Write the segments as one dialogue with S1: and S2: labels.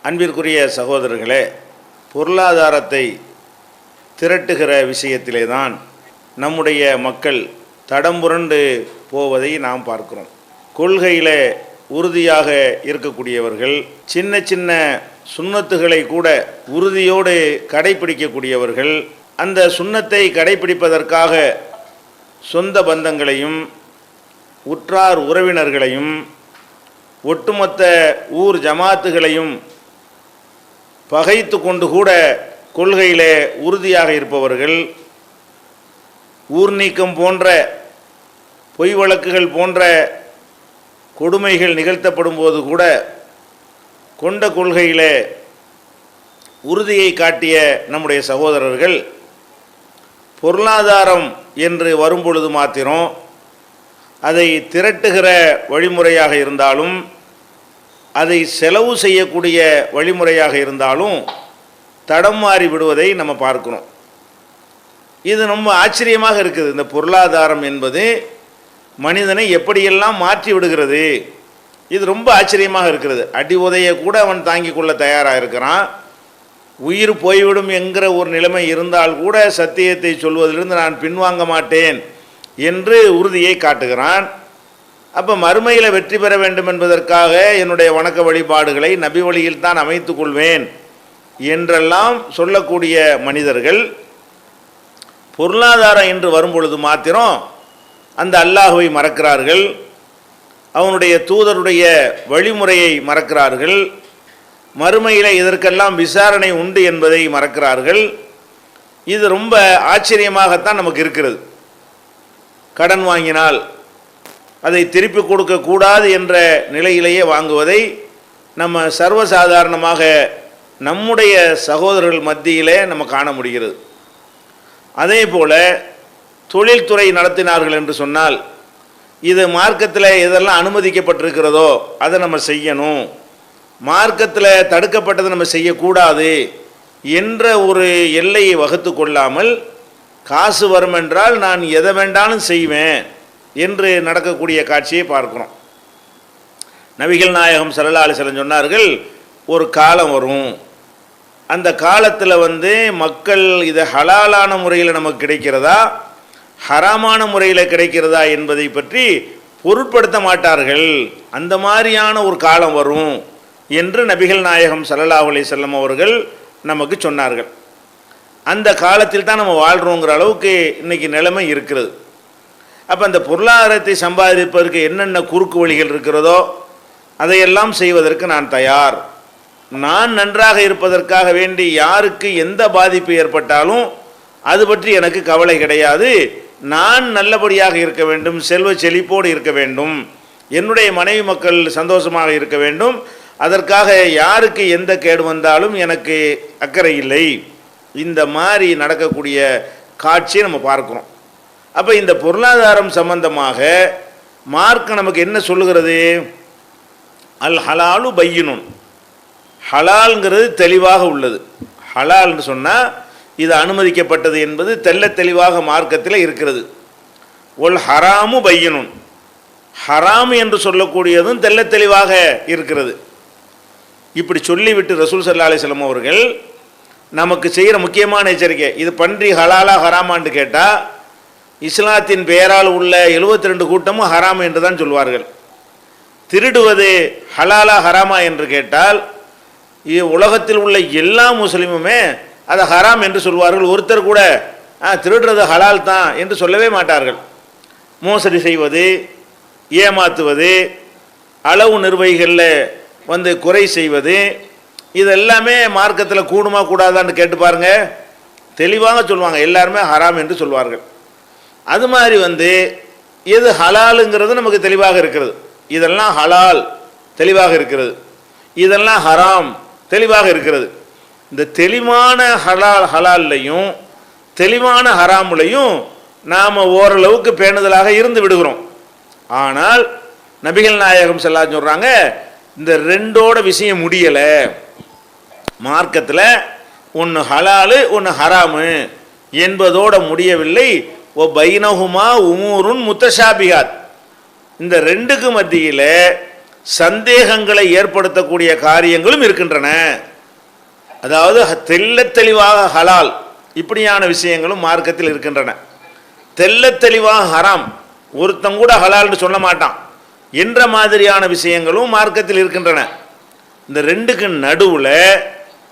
S1: அன்பிற்குரிய சகோதரர்களே, பொருளாதாரத்தை திரட்டுகிற விஷயத்திலே தான் நம்முடைய மக்கள் தடம்புரண்டு போவதை நாம் பார்க்கிறோம். கொள்கையில் உறுதியாக இருக்கக்கூடியவர்கள், சின்ன சின்ன சுன்னத்துகளை கூட உறுதியோடு கடைபிடிக்கக்கூடியவர்கள், அந்த சுன்னத்தை கடைபிடிப்பதற்காக சொந்த பந்தங்களையும் உற்றார் உறவினர்களையும் ஒட்டுமொத்த ஊர் ஜமாத்துகளையும் பகைத்து கொண்டு கூட கொள்கையிலே உறுதியாக இருப்பவர்கள், ஊர் நீக்கம் போன்ற பொய் வழக்குகள் போன்ற கொடுமைகள் நிகழ்த்தப்படும் போது கூட கொண்ட கொள்கையிலே உறுதியை காட்டிய நம்முடைய சகோதரர்கள் பொருளாதாரம் என்று வரும்பொழுது மாத்திரம் அதை திரட்டுகிற வழிமுறையாக இருந்தாலும், அதை செலவு செய்யக்கூடிய வழிமுறையாக இருந்தாலும் தடம் மாறி விடுவதை நம்ம பார்க்கிறோம். இது ரொம்ப ஆச்சரியமாக இருக்குது. இந்த பொருளாதாரம் என்பது மனிதனை எப்படியெல்லாம் மாற்றி விடுகிறது, இது ரொம்ப ஆச்சரியமாக இருக்கிறது. அடி உதையை கூட அவன் தாங்கிக் கொள்ள தயாராக இருக்கிறான். உயிர் போய்விடும் என்கிற ஒரு நிலைமை இருந்தால் கூட சத்தியத்தை சொல்வதிலிருந்து நான் பின்வாங்க மாட்டேன் என்று உறுதியை காட்டுகிறான். அப்போ மறுமையில் வெற்றி பெற வேண்டும் என்பதற்காக என்னுடைய வணக்க வழிபாடுகளை நபி வழியில் தான் அமைத்து கொள்வேன் என்றெல்லாம் சொல்லக்கூடிய மனிதர்கள் பொருளாதாரம் என்று வரும்பொழுது மாத்திரம் அந்த அல்லாஹுவை மறக்கிறார்கள், அவனுடைய தூதருடைய வழிமுறையை மறக்கிறார்கள், மறுமையில் இதற்கெல்லாம் விசாரணை உண்டு என்பதை மறக்கிறார்கள். இது ரொம்ப ஆச்சரியமாகத்தான் நமக்கு இருக்கிறது. கடன் வாங்கினால் அதை திருப்பி கொடுக்கக்கூடாது என்ற நிலையிலேயே வாங்குவதை நம்ம சர்வசாதாரணமாக நம்முடைய சகோதரர்கள் மத்தியிலே நம்ம காண முடிகிறது. அதே போல் தொழில்துறை நடத்தினார்கள் என்று சொன்னால் இது மார்க்கத்தில் எதெல்லாம் அனுமதிக்கப்பட்டிருக்கிறதோ அதை நம்ம செய்யணும், மார்க்கத்தில் தடுக்கப்பட்டதை நம்ம செய்யக்கூடாது என்ற ஒரு எல்லையை வகுத்து கொள்ளாமல் காசு வரும் என்றால் நான் எதை வேண்டாலும் செய்வேன் என்று நடக்கக்கூடிய காட்சியை பார்க்கிறோம். நபிகள் நாயகம் ஸல்லல்லாஹு அலைஹி வஸல்லம் சொன்னார்கள், ஒரு காலம் வரும், அந்த காலத்தில் மக்கள் இது ஹலாலான முறையில் நமக்கு கிடைக்கிறதா ஹராமான முறையில் கிடைக்கிறதா என்பதை பற்றி பொருட்படுத்த மாட்டார்கள், அந்த மாதிரியான ஒரு காலம் வரும் என்று நபிகள் நாயகம் ஸல்லல்லாஹு அலைஹி வஸல்லம் அவர்கள் நமக்கு சொன்னார்கள். அந்த காலத்தில் தான் நம்ம வாழ்கிறோங்கிற அளவுக்கு இன்றைக்கி நிலைமை இருக்கிறது. அப்போ அந்த பொருளாதாரத்தை சம்பாதிப்பதற்கு என்னென்ன குறுக்கு வழிகள் இருக்கிறதோ அதையெல்லாம் செய்வதற்கு நான் தயார். நான் நன்றாக இருப்பதற்காக வேண்டி யாருக்கு எந்த பாதிப்பு ஏற்பட்டாலும் அது பற்றி எனக்கு கவலை கிடையாது. நான் நல்லபடியாக இருக்க வேண்டும், செல்வ செழிப்போடு இருக்க வேண்டும், என்னுடைய மனைவி மக்கள் சந்தோஷமாக இருக்க வேண்டும், அதற்காக யாருக்கு எந்த கேடு வந்தாலும் எனக்கு அக்கறை இல்லை. இந்த மாதிரி நடக்கக்கூடிய காட்சியை நம்ம பார்க்குறோம். அப்போ இந்த பொருளாதாரம் சம்பந்தமாக மார்க்கம் நமக்கு என்ன சொல்லுகிறது? அல் ஹலாலு பையினுன், ஹலால்ங்கிறது தெளிவாக உள்ளது. ஹலால்னு சொன்னால் இது அனுமதிக்கப்பட்டது என்பது தெல்ல தெளிவாக மார்க்கத்தில் இருக்கிறது. ஒல் ஹராமு பையினுன், ஹராம் என்று சொல்லக்கூடியதும் தெல்ல தெளிவாக இருக்கிறது. இப்படி சொல்லிவிட்டு ரசூல் ஸல்லல்லாஹு அலைஹி வஸல்லம் அவர்கள் நமக்கு செய்கிற முக்கியமான எச்சரிக்கை, இது பன்றி ஹலாலா ஹராமான்னு கேட்டால் இஸ்லாத்தின் பெயரால் உள்ள 72 கூட்டமும் ஹராம் என்று தான் சொல்வார்கள். திருடுவது ஹலாலா ஹராமா என்று கேட்டால் உலகத்தில் உள்ள எல்லா முஸ்லீமுமே அதை ஹராம் என்று சொல்வார்கள். ஒருத்தர் கூட திருடுறது ஹலால் தான் என்று சொல்லவே மாட்டார்கள். மோசடி செய்வது, ஏமாற்றுவது, அளவு நிர்வகிகளில் குறை செய்வது, இதெல்லாமே மார்க்கத்தில் கூடுமா கூடாதான்னு கேட்டு பாருங்க, தெளிவாக சொல்லுவாங்க, எல்லாருமே ஹராம் என்று சொல்வார்கள். அது மாதிரி எது ஹலாலுங்கிறது நமக்கு தெளிவாக இருக்கிறது. இதெல்லாம் ஹலால் தெளிவாக இருக்கிறது, இதெல்லாம் ஹராம் தெளிவாக இருக்கிறது. இந்த தெளிவான ஹலால்லையும் தெளிவான ஹராமுலையும் நாம் ஓரளவுக்கு பேணுதலாக இருந்து விடுகிறோம். ஆனால் நபிகள் நாயகம் ஸல்லல்லாஹு அலைஹி வஸல்லம் சொல்கிறாங்க, இந்த ரெண்டோட விஷயம் முடியலை. மார்க்கத்தில் ஒன்று ஹலாலு ஒன்று ஹராமு என்பதோட முடியவில்லை. ஓ பைனஹுமா உமூருன் முத்தஷாபிகாத், இந்த ரெண்டுக்கு மத்தியில் சந்தேகங்களை ஏற்படுத்தக்கூடிய காரியங்களும் இருக்கின்றன. அதாவது தெள்ள தெளிவாக ஹலால் இப்படியான விஷயங்களும் மார்க்கத்தில் இருக்கின்றன. தெள்ள தெளிவாக ஹராம் ஒருத்தன் கூட ஹலால்னு சொல்ல மாட்டான் என்ற மாதிரியான விஷயங்களும் மார்க்கத்தில் இருக்கின்றன. இந்த ரெண்டுக்கு நடுவில்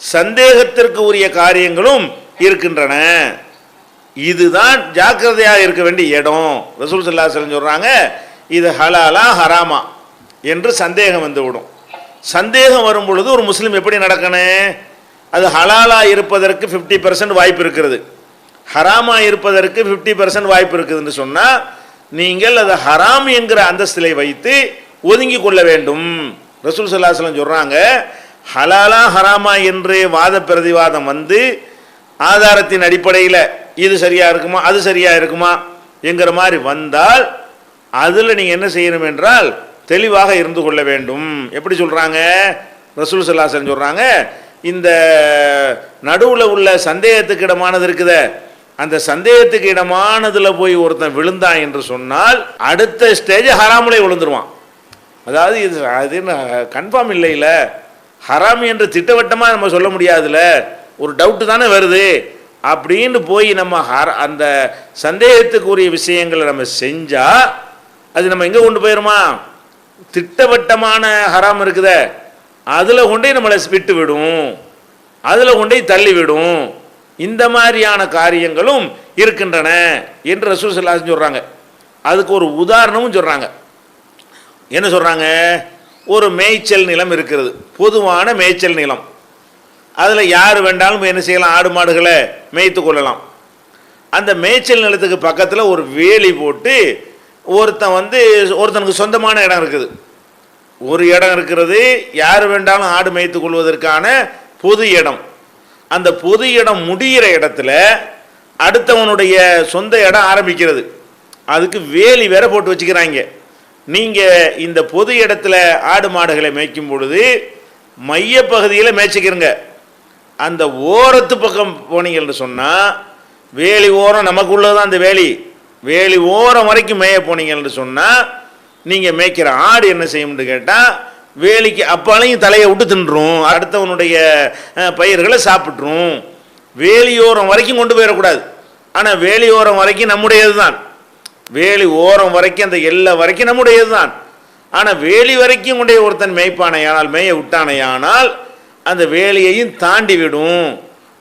S1: சந்தேகத்திற்கு உரிய காரியங்களும் இருக்கின்றன. இதுதான் ஜாக்கிரதையாக இருக்க வேண்டிய இடம். ரசூல் ஸல்லல்லாஹு அலைஹி வஸல்லம் சொல்றாங்க, இது ஹலாலா ஹராமா என்று சந்தேகம் வந்துவிடும். சந்தேகம் வரும் பொழுது ஒரு முஸ்லீம் எப்படி நடக்கணும்? அது ஹலாலா இருப்பதற்கு 50% வாய்ப்பு இருக்கிறது, ஹராமா இருப்பதற்கு 50% வாய்ப்பு இருக்குதுன்னு சொன்னால் நீங்கள் அதை ஹராம் என்கிற அந்தஸ்திலை வைத்து ஒதுங்கி கொள்ள வேண்டும். ரசூல் ஸல்லல்லாஹு அலைஹி வஸல்லம் சொல்றாங்க, ஹலாலா ஹராமா என்று வாத பிரதிவாதம் வந்து ஆதாரத்தின் அடிப்படையில் இது சரியா இருக்குமா அது சரியா இருக்குமா என்கிற மாதிரி வந்தால் அதில் நீங்கள் என்ன செய்யணும் என்றால் தெளிவாக இருந்து கொள்ள வேண்டும். எப்படி சொல்றாங்க? ரசூல் ஸல்லல்லாஹு அலைஹி வஸல்லம் சொல்றாங்க, இந்த நடுவில் உள்ள சந்தேகத்துக்கு இடமானது இருக்குதே, அந்த சந்தேகத்துக்கு இடமானதில் போய் ஒருத்தன் விழுந்தான் என்று சொன்னால் அடுத்த ஸ்டேஜ் ஹராமுலே விழுந்துருவான். அதாவது இது அது கன்ஃபார்ம் இல்லைல்ல, ஹராம் என்று திட்டவட்டமாக நம்ம சொல்ல முடியாதுல்ல, ஒரு டவுட்டு தானே வருது அப்படின்னு போய் நம்ம அந்த சந்தேகத்துக்குரிய விஷயங்களை நம்ம செஞ்சால் அது நம்ம எங்கே கொண்டு போயிருமா? திட்டவட்டமான ஹராம் இருக்குதே அதில் கொண்டே நம்மளை விட்டு விடும், அதில் கொண்டே தள்ளிவிடும். இந்த மாதிரியான காரியங்களும் இருக்கின்றன என்று ரசூல் ஸல்லல்லாஹு அலைஹி வஸல்லம் சொல்கிறாங்க. அதுக்கு ஒரு உதாரணமும் சொல்கிறாங்க. என்ன சொல்கிறாங்க? ஒரு மேய்ச்சல் நிலம் இருக்கிறது, பொதுவான மேய்ச்சல் நிலம். அதில் யார் வேண்டாலும் என்ன செய்யலாம்? ஆடு மாடுகளை மேய்த்து கொள்ளலாம். அந்த மேய்ச்சல் நிலத்துக்கு பக்கத்தில் ஒரு வேலி போட்டு ஒருத்தனுக்கு சொந்தமான இடம் இருக்குது, ஒரு இடம் இருக்கிறது, யார் வேண்டாலும் ஆடு மேய்த்து கொள்வதற்கான பொது இடம். அந்த பொது இடம் முடிகிற இடத்துல அடுத்தவனுடைய சொந்த இடம் ஆரம்பிக்கிறது. அதுக்கு வேலி வேற போட்டு வச்சுக்கிறாங்க. நீங்கள் இந்த பொது இடத்துல ஆடு மாடுகளை மேய்க்கும் பொழுது மைய பகுதியில் மேய்ச்சிக்கிறங்க. அந்த ஓரத்து பக்கம் போனீங்கன்னு சொன்னால் வேலி ஓரம் நமக்குள்ளதான் அந்த வேலி ஓரம் வரைக்கும் மேய போனீங்கன்னு சொன்னால் நீங்கள் மேய்க்கிற ஆடு என்ன செய்யும்னு கேட்டால் வேலிக்கு அப்பாலையும் தலையை விட்டு தின்றும், அடுத்தவனுடைய பயிர்களை சாப்பிட்ரும். வேலியோரம் வரைக்கும் கொண்டு போயிடக்கூடாது. ஆனால் வேலியோரம் வரைக்கும் நம்முடையது தான், வேலி ஓரம் வரைக்கும் அந்த எல்லை வரைக்கும் நம்முடையது தான். ஆனால் வேலி வரைக்கும் கொண்டே ஒருத்தன் மேய்ப்பானையானால் மேய விட்டானையானால் அந்த வேலியையும் தாண்டி விடும்.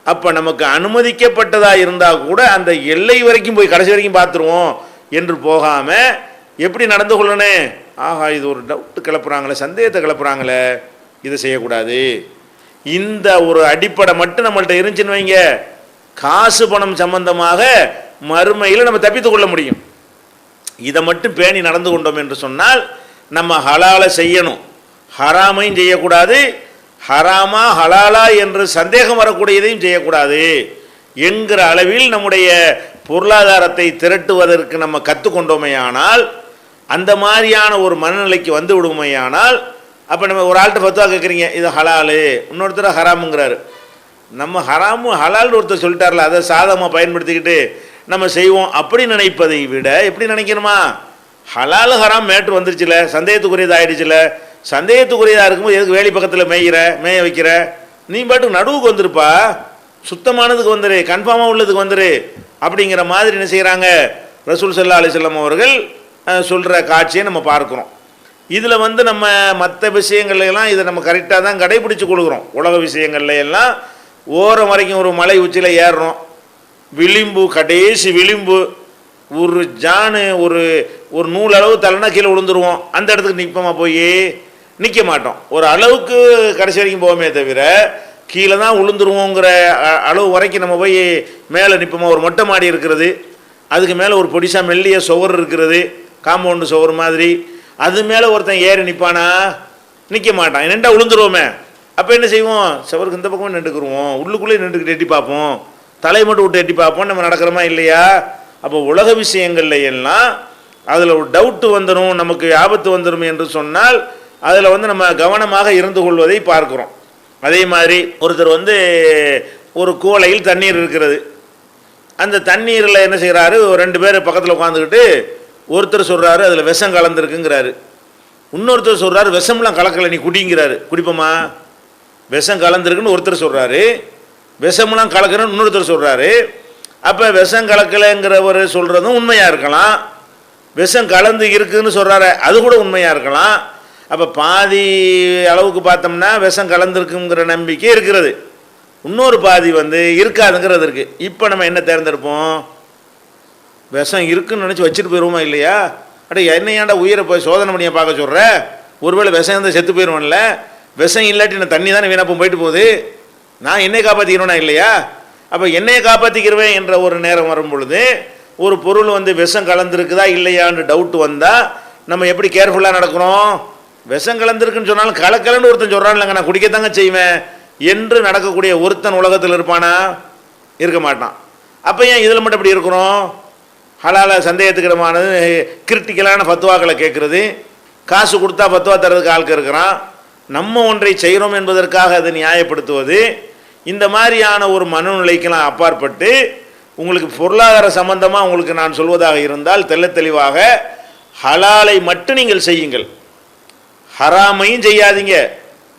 S1: அப்போ நமக்கு அனுமதிக்கப்பட்டதாக இருந்தால் கூட அந்த எல்லை வரைக்கும் போய் கடைசி வரைக்கும் பார்த்துருவோம் என்று போகாமல் எப்படி நடந்து கொள்ளணும்? ஆஹா, இது ஒரு டவுட்டு கிளப்புறாங்களே, சந்தேகத்தை கிளப்புறாங்களே, இதை செய்யக்கூடாது. இந்த ஒரு அடிப்படை மட்டும் நம்மள்ட்ட இருந்துச்சுன்னு வைங்க, காசு பணம் சம்பந்தமாக மறுமையில் நம்ம தப்பித்து கொள்ள முடியும். இதை மட்டும் பேணி நடந்து கொண்டோம் என்று சொன்னால் நம்ம ஹலாலை செய்யணும், ஹராமையும் செய்யக்கூடாது, ஹராமா ஹலாலா என்று சந்தேகம் வரக்கூடியதையும் செய்யக்கூடாது என்கிற அளவில் நம்முடைய பொருளாதாரத்தை திரட்டுவதற்கு நம்ம கற்றுக்கொண்டோமையானால், அந்த மாதிரியான ஒரு மனநிலைக்கு வந்து விடுமையானால், அப்போ நம்ம ஒரு ஆள்கிட்ட ஃபத்வா கேட்குறீங்க, இது ஹலாலு, இன்னொருத்தர் ஹராமுங்கிறாரு. நம்ம ஹராமு ஹலால்னு ஒருத்தர் சொல்லிட்டார்ல, அதை சாதகமாக பயன்படுத்திக்கிட்டு நம்ம செய்வோம் அப்படி நினைப்பதை விட எப்படி நினைக்கணுமா? ஹலால் ஹராம் மேட்ரு வந்துருச்சுல, சந்தேகத்துக்குரியது ஆயிடுச்சுல, சந்தேகத்துக்குரியதாக இருக்கும்போது எதுக்கு வேலி பக்கத்தில் மேய வைக்கிற? நீ பாட்டுக்கு நடுவுக்கு வந்துருப்பா, சுத்தமானதுக்கு வந்துரு, கன்ஃபார்மாக உள்ளதுக்கு வந்துரு அப்படிங்கிற மாதிரி என்ன செய்கிறாங்க? ரசூல் ஸல்லல்லாஹு அலைஹி வஸல்லம் அவர்கள் சொல்கிற காட்சியை நம்ம பார்க்குறோம். இதில் நம்ம மற்ற விஷயங்கள்லாம் இதை நம்ம கரெக்டாக தான் கடைபிடிச்சு கொடுக்குறோம். உலக விஷயங்கள்ல எல்லாம் ஓரம் வரைக்கும் ஒரு மலை உச்சியில் ஏறுறோம், விளிம்பு கடைசி விளிம்பு ஒரு ஜானு ஒரு நூல் அளவு தலைனா கீழே விழுந்துருவோம். அந்த இடத்துக்கு நிற்போமா? போய் நிற்க மாட்டோம். ஒரு அளவுக்கு கடைசி வரைக்கும் போவோமே தவிர கீழே தான் விழுந்துருவோங்கிற அளவு வரைக்கும் நம்ம போய் மேலே நிற்போமா? ஒரு மொட்டை மாடி இருக்கிறது, அதுக்கு மேலே ஒரு பொடிசா மெல்லிய சுவர் இருக்கிறது, காம்பவுண்டு சுவர் மாதிரி, அது மேலே ஒருத்தன் ஏறி நிற்பானா? நிற்க மாட்டான், நின்றா விழுந்துருவோமே. அப்போ என்ன செய்வோம்? சுவருக்கு இந்த பக்கமும் நின்றுக்குருவோம், உள்ளுக்குள்ளே நின்றுக்கிட்டு எட்டி பார்ப்போம், தலையை மட்டும் விட்டு எட்டி பார்ப்போம். நம்ம நடக்கிறோமா இல்லையா? அப்போ உலக விஷயங்கள்ல எல்லாம் அதில் ஒரு டவுட்டு வந்துடும், நமக்கு ஆபத்து வந்துடும் என்று சொன்னால் அதில் நம்ம கவனமாக இருந்து கொள்வதை பார்க்குறோம். அதே மாதிரி ஒருத்தர் ஒரு கூலையில் தண்ணீர் இருக்கிறது, அந்த தண்ணீரில் என்ன செய்கிறாரு? 2 பேர் பக்கத்தில் உட்காந்துக்கிட்டு ஒருத்தர் சொல்கிறாரு அதில் விஷம் கலந்துருக்குங்கிறாரு, இன்னொருத்தர் சொல்கிறாரு விஷம்லாம் கலக்கலை நீ குடிங்கிறாரு, குடிப்போமா? விஷம் கலந்துருக்குன்னு ஒருத்தர் சொல்கிறாரு, விஷம்லாம் கலக்கிறன்னு இன்னொருத்தர் சொல்கிறாரு. அப்போ விஷம் கலக்கலைங்கிறவர் சொல்கிறதும் உண்மையாக இருக்கலாம், விஷம் கலந்து இருக்குதுன்னு சொல்கிறாரு அது கூட உண்மையாக இருக்கலாம். அப்போ பாதி அளவுக்கு பார்த்தோம்னா விஷம் கலந்துருக்குங்கிற நம்பிக்கை இருக்கிறது, இன்னொரு பாதி இருக்காதுங்கிறது இருக்குது. இப்போ நம்ம என்ன தேர்ந்தெடுப்போம்? விஷம் இருக்குன்னு நினச்சி வச்சுட்டு போயிடுவோமா இல்லையா? அட என்னையாண்டா உயிரை போய் சோதனை பண்ணியை பார்க்க சொல்கிற, ஒருவேளை விஷம் இருந்தால் செத்து போயிடுவோம்ல, விஷம் இல்லாட்டி நான் தண்ணி தானே வீணாப்பும் போயிட்டு போகுது, நான் என்னை காப்பாற்றிக்கிறோன்னா இல்லையா? அப்போ என்னையை காப்பாற்றிக்கிறவேன் என்ற ஒரு நேரம் வரும் பொழுது ஒரு பொருள் விஷம் கலந்துருக்குதா இல்லையான்னு டவுட் வந்தால் நம்ம எப்படி கேர்ஃபுல்லாக நடக்கிறோம்? விஷம் கலந்துருக்குன்னு சொன்னாலும் கலக்கலன்னு ஒருத்தன் சொல்கிறான் இல்லைங்க நான் குடிக்கத்தாங்க செய்வேன் என்று நடக்கக்கூடிய ஒருத்தன் உலகத்தில் இருப்பானா? இருக்க மாட்டான். அப்போ ஏன் இதில் மட்டும் இப்படி இருக்கிறோம்? ஹலால சந்தேகத்துக்கிடமானது கிரிட்டிக்கலான ஃபத்வாக்களை கேட்குறது, காசு கொடுத்தா ஃபத்வா தர்றதுக்கு ஆட்கள் இருக்கிறான், நம்ம ஒன்றை செய்கிறோம் என்பதற்காக அதை நியாயப்படுத்துவது, இந்த மாதிரியான ஒரு மனநிலைக்கெல்லாம் அப்பாற்பட்டு உங்களுக்கு பொருளாதார சம்பந்தமாக உங்களுக்கு நான் சொல்வதாக இருந்தால் தெள்ள தெளிவாக ஹலாலை மட்டும் நீங்கள் செய்யுங்கள், ஹராமையும் செய்யாதீங்க,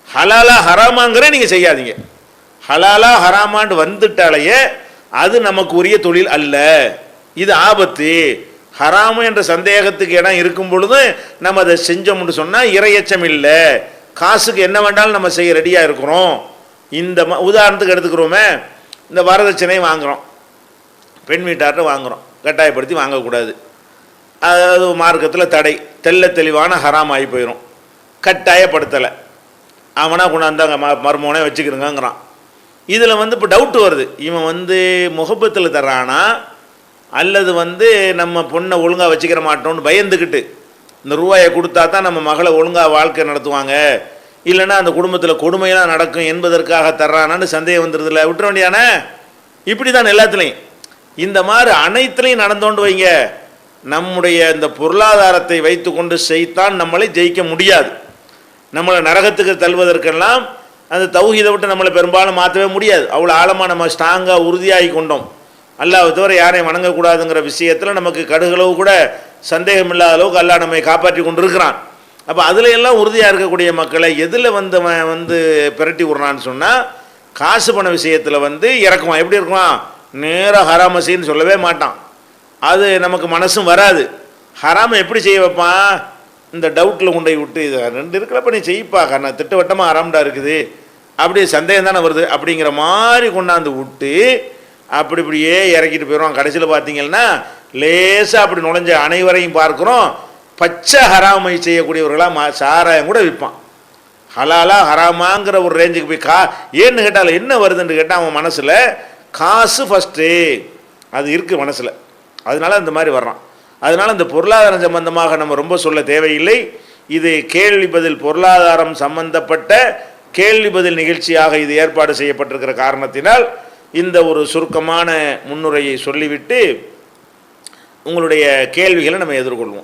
S1: ஹலாலா ஹராமாங்கிற நீங்கள் செய்யாதீங்க. ஹலாலா ஹராமான்னு வந்துட்டாலேயே அது நமக்கு உரிய தொழில் அல்ல, இது ஆபத்து. ஹராமு என்ற சந்தேகத்துக்கு இடம் இருக்கும் பொழுது நம்ம அதை செஞ்சோம்னு சொன்னால் இறையச்சம் இல்லை, காசுக்கு என்ன வேண்டாலும் நம்ம செய்ய ரெடியாக இருக்கிறோம். இந்த உதாரணத்துக்கு எடுத்துக்கிறோமே, இந்த வரதட்சணை வாங்குகிறோம், பெண் வீட்டார்கிட்ட வாங்குகிறோம், கட்டாயப்படுத்தி வாங்கக்கூடாது, அதாவது மார்க்கத்தில் தடை, தெள்ள தெளிவான ஹராம் ஆகி போயிடும். கட்டாயப்படுத்தலை, அவனா கொண்டாந்தாங்க மருமகனே வச்சுக்கிறங்கிறான். இதில் இப்போ டவுட்டு வருது, இவன் முகப்பத்தில் தர்றானா அல்லது நம்ம பொண்ணை ஒழுங்காக வச்சுக்கிற மாட்டோம்னு பயந்துக்கிட்டு இந்த ரூபாயை கொடுத்தா தான் நம்ம மகளை ஒழுங்காக வாழ்க்கை நடத்துவாங்க, இல்லைன்னா அந்த குடும்பத்தில் கொடுமையெல்லாம் நடக்கும் என்பதற்காக தர்றானான்னு சந்தேகம் வந்துடுதுல, விட்டுற வேண்டியானே. இப்படி தான் எல்லாத்துலேயும் இந்த மாதிரி அனைத்துலையும் நடந்தோண்டு வைங்க, நம்முடைய இந்த பொருளாதாரத்தை வைத்து கொண்டு செய்தான் நம்மளை ஜெயிக்க முடியாது. நம்மளை நரகத்துக்கு தள்ளுவதற்கெல்லாம் அந்த தௌஹீதை விட்டு நம்மளை பெரும்பாலும் மாற்றவே முடியாது. அவ்வளோ ஆழமாக நம்ம ஸ்ட்ராங்காக உறுதியாகி கொண்டோம். அல்லாஹ் தவிர யாரையும் வணங்கக்கூடாதுங்கிற விஷயத்தில் நமக்கு கடுகளவு கூட சந்தேகம் இல்லாத அளவுக்கு அல்லாஹ் நம்மை காப்பாற்றி கொண்டு இருக்கிறான். அப்போ அதில் எல்லாம் உறுதியாக இருக்கக்கூடிய மக்களை எதில் பிரட்டி விட்றான்னு சொன்னால் காசு பண விஷயத்தில் இறக்குவான். எப்படி இருக்குவான்? நேராக ஹராமசின்னு சொல்லவே மாட்டான், அது நமக்கு மனசும் வராது. ஹராமை எப்படி செய்ய வைப்பான்? இந்த டவுட்டில் கொண்டு விட்டு இது ரெண்டு இருக்கிறப்ப நீ செய்ப்பா, நான் திட்டவட்டமாக ஹராம்டா இருக்குது, அப்படி சந்தேகம் தானே வருது அப்படிங்கிற மாதிரி கொண்டாந்து விட்டு அப்படி இப்படியே இறக்கிட்டு போயிடுவான். கடைசியில் பார்த்தீங்கன்னா லேசாக அப்படி நுழைஞ்ச அனைவரையும் பார்க்குறோம் பச்சை ஹராமை செய்யக்கூடியவர்களாக சாராயம் கூட விற்பான். ஹலாலா ஹராமாங்கிற ஒரு ரேஞ்சுக்கு போய் ஏன்னு கேட்டால் என்ன வருதுன்னு கேட்டால் அவன் மனசில் காசு ஃபஸ்ட்டு அது இருக்குது மனசில், அதனால இந்த மாதிரி வர்றான். அதனால் இந்த பொருளாதாரம் சம்பந்தமாக நம்ம ரொம்ப சொல்ல தேவையில்லை. இது கேள்வி பதில் பொருளாதாரம் சம்பந்தப்பட்ட கேள்வி பதில் நிகழ்ச்சியாக இது ஏற்பாடு செய்யப்பட்டிருக்கிற காரணத்தினால் இந்த ஒரு சுருக்கமான முன்னுரையை சொல்லிவிட்டு உங்களுடைய கேள்விகளை நம்ம எதிர்கொள்வோம்.